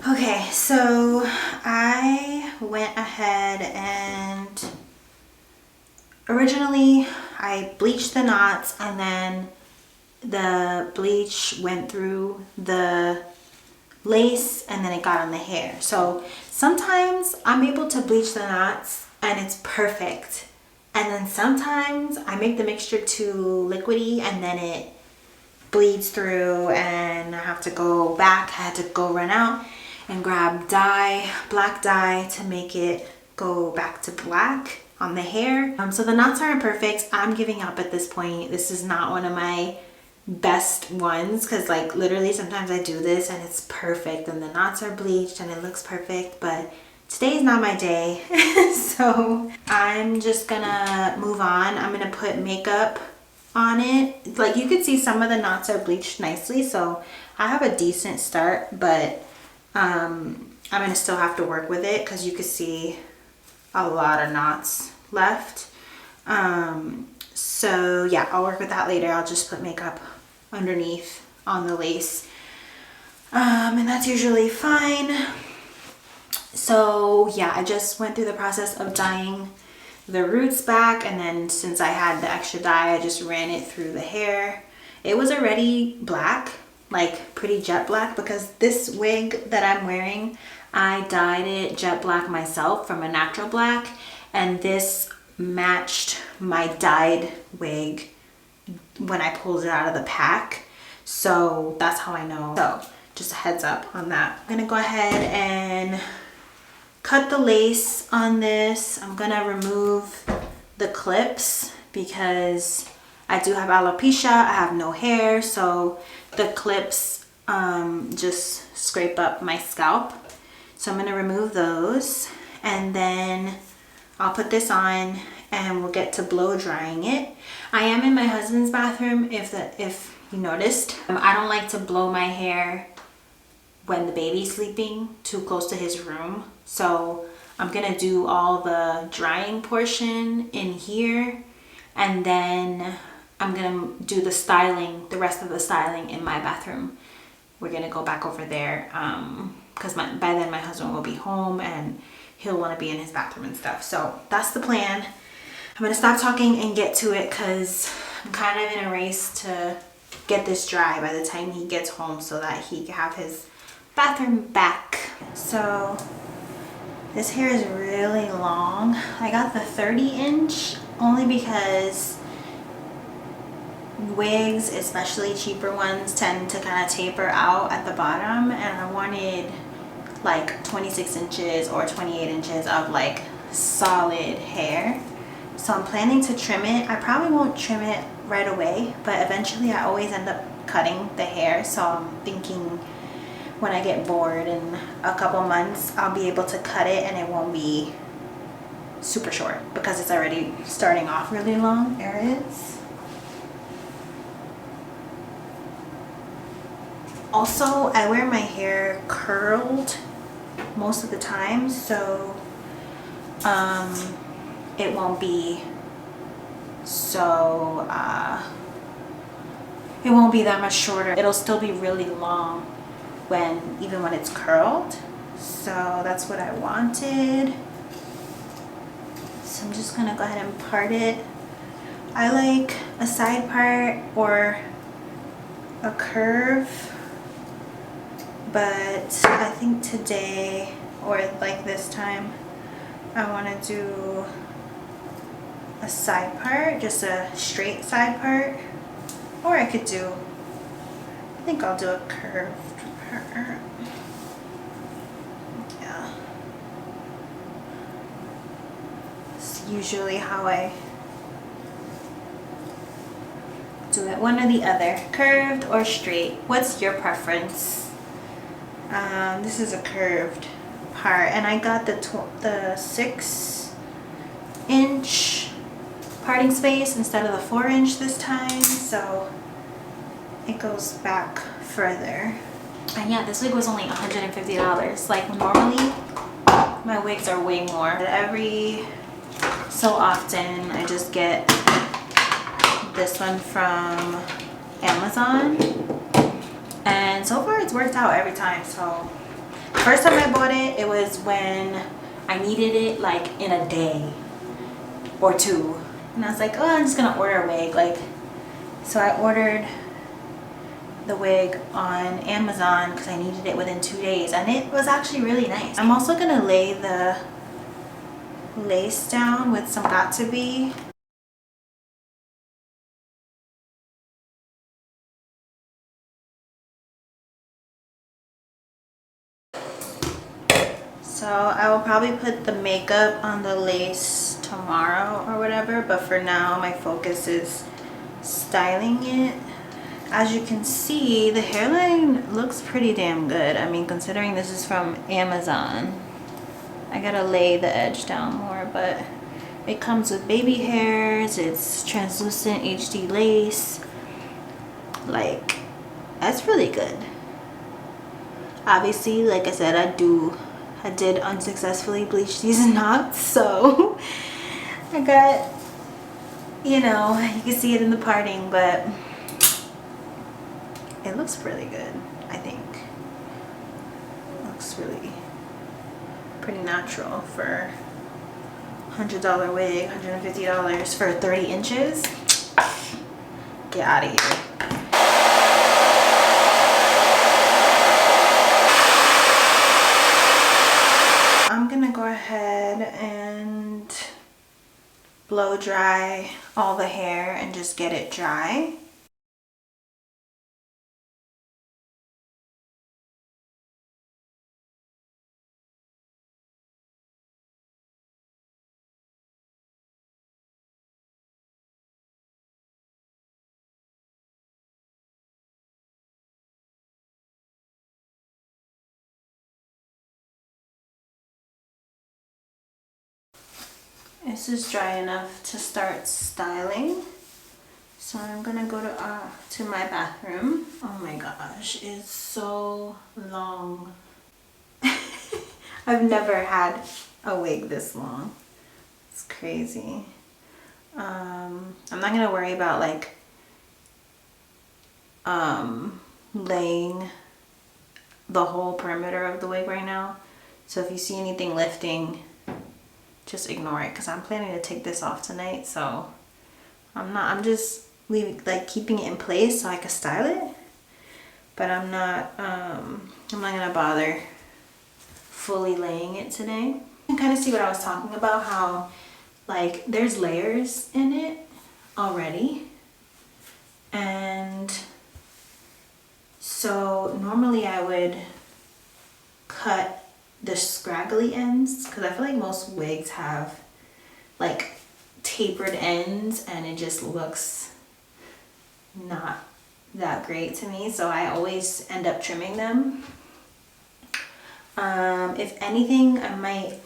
Okay, so I went ahead and originally I bleached the knots, and then the bleach went through the lace and then it got on the hair. So sometimes I'm able to bleach the knots and it's perfect, and then sometimes I make the mixture too liquidy and then it bleeds through and I have to go back. I had to go run out and grab dye, black dye, to make it go back to black on the hair. So the knots aren't perfect. I'm giving up at this point. This is not one of my best ones, because like literally sometimes I do this and it's perfect and the knots are bleached and it looks perfect, but today is not my day. So I'm just gonna move on. I'm gonna put makeup on it. Like you can see some of the knots are bleached nicely, so I have a decent start, but I'm gonna still have to work with it because you can see a lot of knots left. So yeah, I'll work with that later. I'll just put makeup underneath on the lace, and that's usually fine. So yeah, I just went through the process of dyeing the roots back, and then since I had the extra dye, I just ran it through the hair. It was already black, like pretty jet black, because this wig that I'm wearing, I dyed it jet black myself from a natural black, and this matched my dyed wig when I pulled it out of the pack. So that's how I know. So just a heads up on that. I'm gonna go ahead and cut the lace on this. I'm gonna remove the clips because I do have alopecia. I have no hair, so the clips just scrape up my scalp. So I'm gonna remove those, and then I'll put this on and we'll get to blow drying it. I am in my husband's bathroom, if you noticed. I don't like to blow my hair when the baby's sleeping too close to his room. So I'm gonna do all the drying portion in here, and then I'm gonna do the styling, the rest of the styling in my bathroom. We're gonna go back over there because by then my husband will be home and he'll want to be in his bathroom and stuff. So that's the plan. I'm gonna stop talking and get to it because I'm kind of in a race to get this dry by the time he gets home so that he can have his bathroom back. So this hair is really long. I got the 30-inch only because wigs, especially cheaper ones, tend to kind of taper out at the bottom, and I wanted like 26 inches or 28 inches of like solid hair. So I'm planning to trim it. I probably won't trim it right away, but eventually I always end up cutting the hair. So I'm thinking when I get bored in a couple months, I'll be able to cut it and it won't be super short because it's already starting off really long. There it is. Also, I wear my hair curled most of the time, so it won't be so it won't be that much shorter. It'll still be really long even when it's curled. So that's what I wanted. So I'm just gonna go ahead and part it. I like a side part or a curve, but I think today, or like this time, I want to do a side part, just a straight side part, or I think I'll do a curved part. Yeah, it's usually how I do it, one or the other, curved or straight. What's your preference? This is a curved part, and I got the 6-inch parting space instead of the 4-inch this time, so it goes back further. And yeah, this wig was only $150. Like normally my wigs are way more. Every so often I just get this one from Amazon, and so far it's worked out every time. So first time I bought it, it was when I needed it like in a day or two, and I was like, oh, I'm just gonna order a wig. Like, so I ordered the wig on Amazon because I needed it within 2 days, and it was actually really nice. I'm also gonna lay the lace down with some got to be. So I will probably put the makeup on the lace tomorrow or whatever, but for now my focus is styling it. As you can see, the hairline looks pretty damn good. I mean, considering this is from Amazon. I gotta lay the edge down more, but it comes with baby hairs. It's translucent HD lace. Like, that's really good. Obviously, like I said, I did unsuccessfully bleach these knots, so I got, you know, you can see it in the parting, but it looks really good, I think. It looks really pretty natural for $100 wig, $150 for 30 inches. Get out of here. I'm gonna go ahead and blow dry all the hair and just get it dry. This is dry enough to start styling. So I'm gonna go to my bathroom. Oh my gosh, it's so long. I've never had a wig this long. It's crazy. I'm not gonna worry about like laying the whole perimeter of the wig right now. So if you see anything lifting, just ignore it, because I'm planning to take this off tonight. So I'm just leaving, like, keeping it in place so I can style it, but I'm not gonna bother fully laying it today. You can kind of see what I was talking about, how like there's layers in it already, and so normally I would cut the scraggly ends, because I feel like most wigs have like tapered ends and it just looks not that great to me, so I always end up trimming them. If anything, I might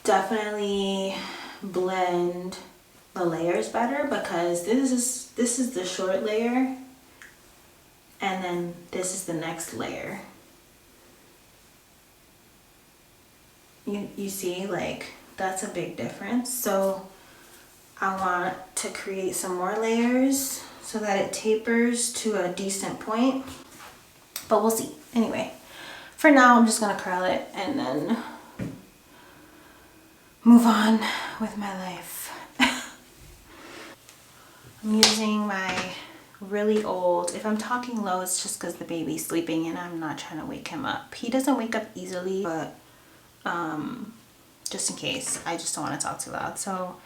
definitely blend the layers better, because this is the short layer, and then this is the next layer. You see, like, that's a big difference. So I want to create some more layers so that it tapers to a decent point, but we'll see. Anyway, for now I'm just gonna curl it and then move on with my life. I'm using my really old, if I'm talking low, it's just because the baby's sleeping and I'm not trying to wake him up. He doesn't wake up easily, but just in case, I just don't want to talk too loud. So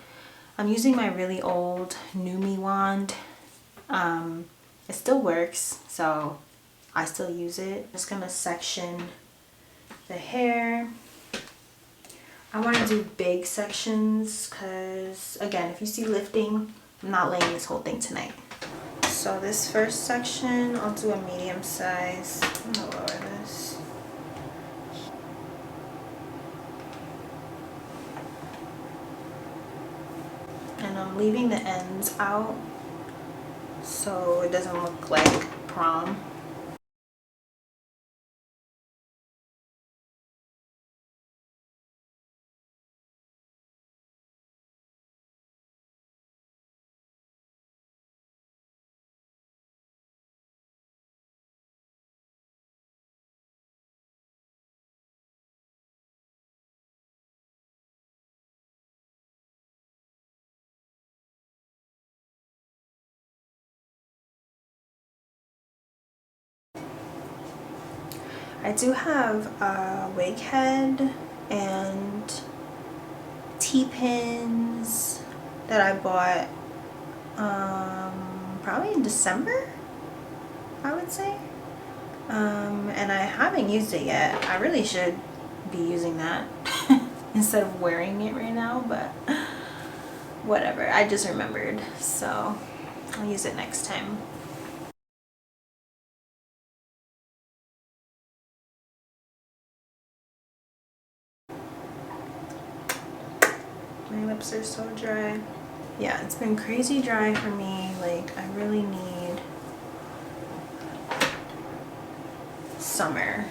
I'm using my really old Numi wand. It still works, so I still use it. I'm just gonna section the hair. I want to do big sections because, again, if you see lifting, I'm not laying this whole thing tonight. So this first section, I'll do a medium size. I'm gonna lower this. And I'm leaving the ends out so it doesn't look like prom. I do have a wig head and T-pins that I bought probably in December, I would say. And I haven't used it yet. I really should be using that instead of wearing it right now, but whatever. I just remembered, so I'll use it next time. My lips are so dry. Yeah, it's been crazy dry for me. Like, I really need summer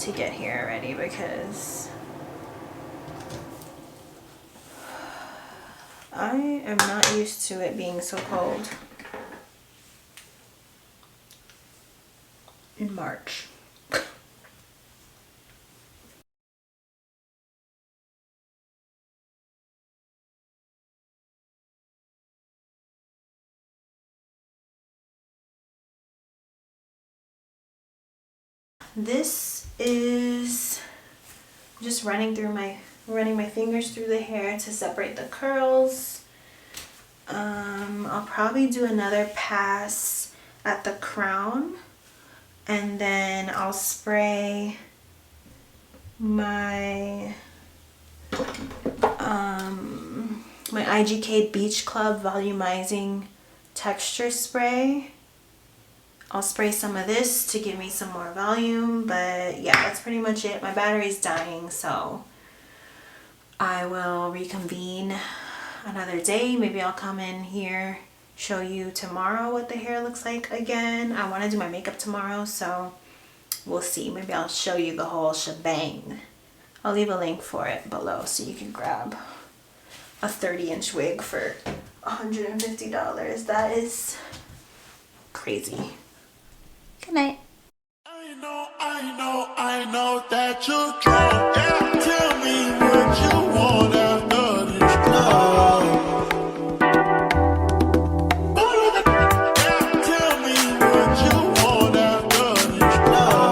to get here already because I am not used to it being so cold in March. This is just running my fingers through the hair to separate the curls. I'll probably do another pass at the crown, and then I'll spray my my IGK Beach Club volumizing texture spray. I'll spray some of this to give me some more volume, but yeah, that's pretty much it. My battery's dying, so I will reconvene another day. Maybe I'll come in here, show you tomorrow what the hair looks like again. I want to do my makeup tomorrow, so we'll see. Maybe I'll show you the whole shebang. I'll leave a link for it below so you can grab a 30-inch wig for $150. That is crazy. Good night. I know that you're drunk. Yeah. Tell me what you want after this club. Yeah. Tell me what you want after this club.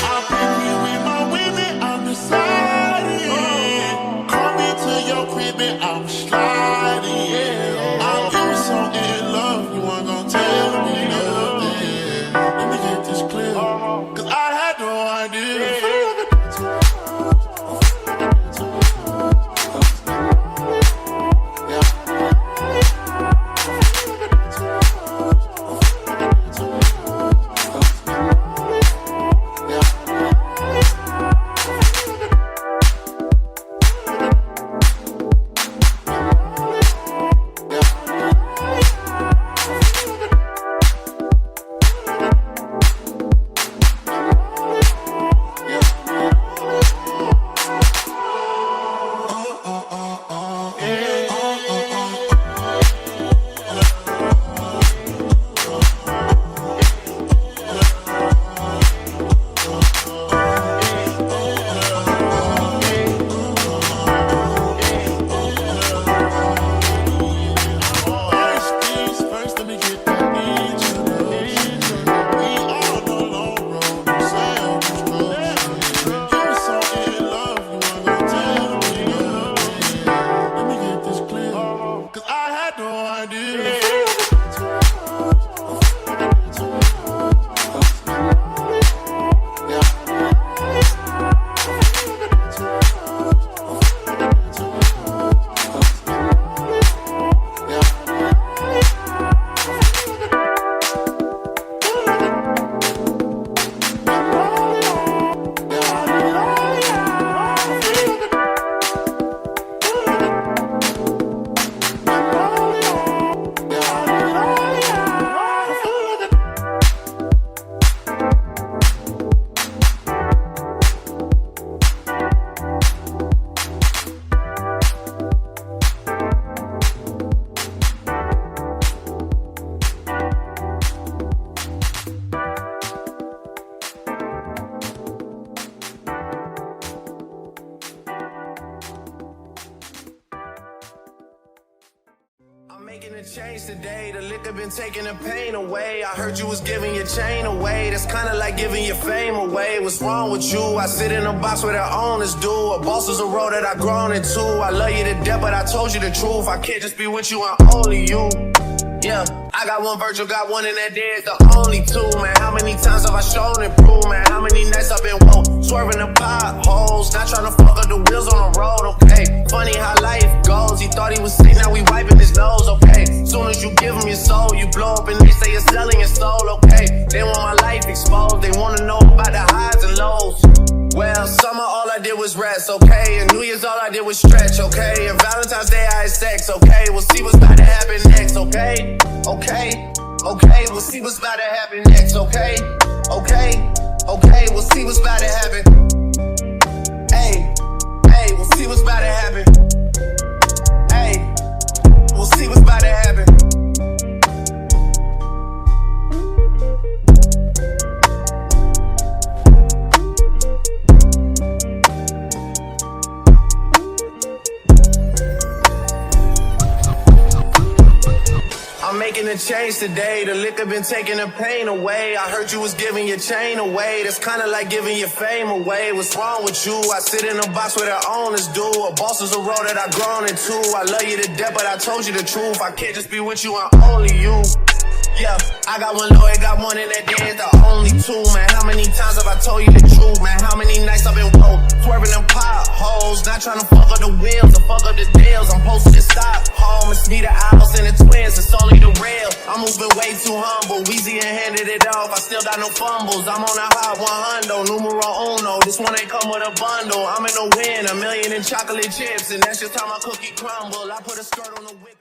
I've been here with my women, I'm deciding. Come into your crib and I'm sliding. I'm you so in love, you ain't gonna tell me nothing. Let me get this clear, cause I had no idea. change today. The liquor been taking the pain away. I heard you was giving your chain away. That's kinda like giving your fame away. What's wrong with you? I sit in a box where the owners do. A boss is a role that I grown into. I love you to death, but I told you the truth. I can't just be with you, I'm only you. Yeah, I got one Virgil, got one in that dead, the only two, man. How many times have I shown and proved, man? How many nights I've been woke, swerving the potholes, not trying to fuck up the wheels on the road, okay? Funny how life goes, he thought he was sick, now we wiping his nose, okay? Soon as you give him your soul, you blow up and they say you're selling your soul, okay? They want my life exposed, they wanna know about the highs and lows. Well, summer all I did was rest, okay? And New Year's all I did was stretch, okay? And Valentine's Day I had sex, okay? We'll see what's about to happen next, okay? Okay, okay, we'll see what's about to happen next, okay? Okay, okay, we'll see what's about to happen. Hey, hey, we'll see what's about to happen. Hey, we'll see what's about to happen. I'm making a change today. The liquor been taking the pain away. I heard you was giving your chain away. That's kinda like giving your fame away. What's wrong with you? I sit in a box where the owners do. A boss is a role that I grown into. I love you to death, but I told you the truth. I can't just be with you, I'm only you. Yeah, I got one lawyer, got one in that dead, the only two, man. How many times have I told you the truth, man? How many nights I've been woke, swerving them potholes, not trying to fuck up the wheels or fuck up the deals. I'm posted to stop home, it's me, the Owls, and the twins, it's only the real. I'm moving way too humble, Weezy and handed it off, I still got no fumbles. I'm on a hot 100, numero uno, this one ain't come with a bundle. I'm in the win, $1 million in chocolate chips, and that's just how my cookie crumble. I put a skirt on the whip.